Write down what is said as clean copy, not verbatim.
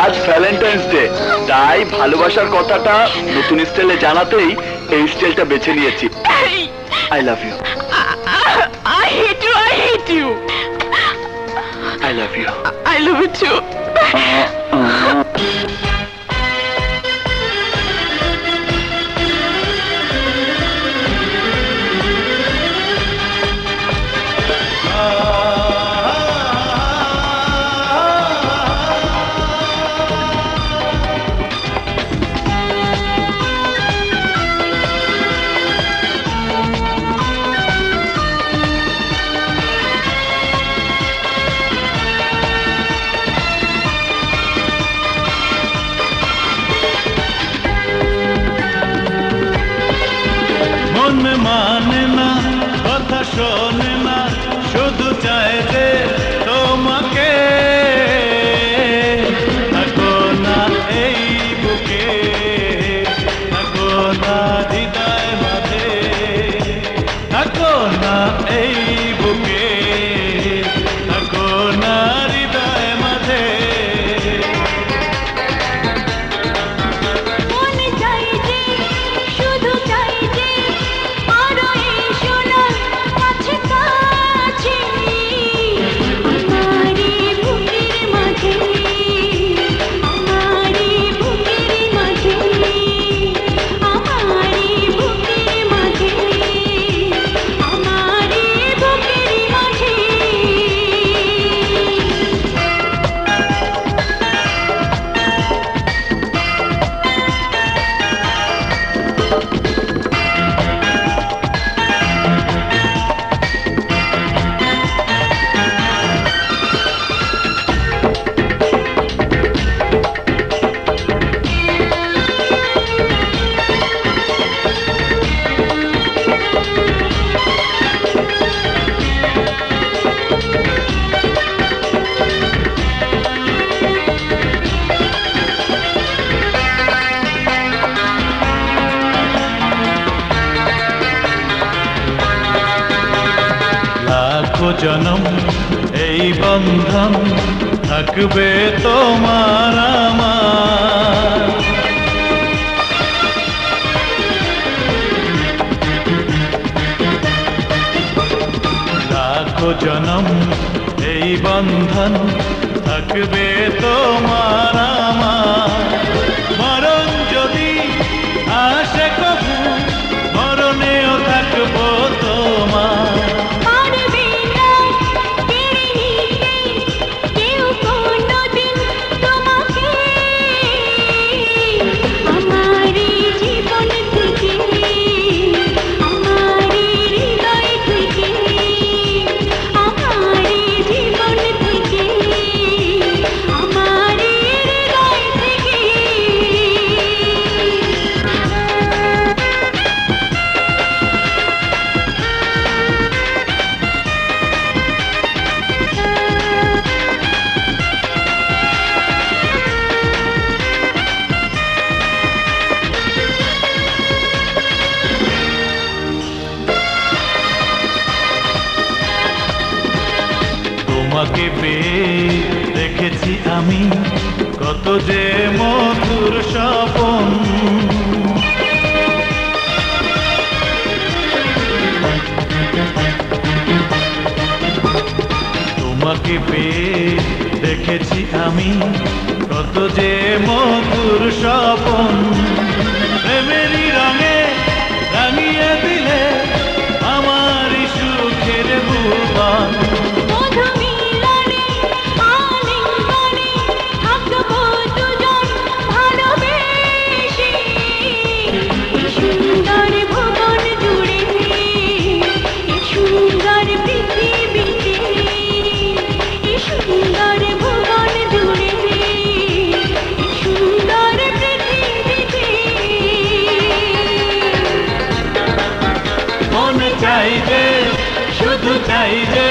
আজ Valentine's day, তাই ভালোবাসার কথাটা নতুন স্টাইলে জানাতেই এই স্টাইলটা বেছে নিয়েছি। I love you. I hate you, I hate you. I love you. I love you too. মন মানে না, কথা শোনে না, শুধু চায় যে তোমাকে। থাকো না এই বুকে, থাকো না হৃদয় মাঝে, থাকো না এই বুকে, থাকো না হৃদয় মাঝে। জনম এই বন্ধন থাকবে তোমার আমার। লাখো জনম এই বন্ধন থাকবে তোমার আমার। মরণ যদি আসে কবু, মরণেও থাকবো তোমার। তোমাকে পেয়ে দেখেছি আমি কত যে মধুর স্বপন। তোমাকে পেয়ে দেখেছি আমি কত যে মধুর স্বপন। প্রেমেরই রঙে রাঙিয়ে দিলে আমারই সুখের ভুবন। চাই যে, শুধু চাই যে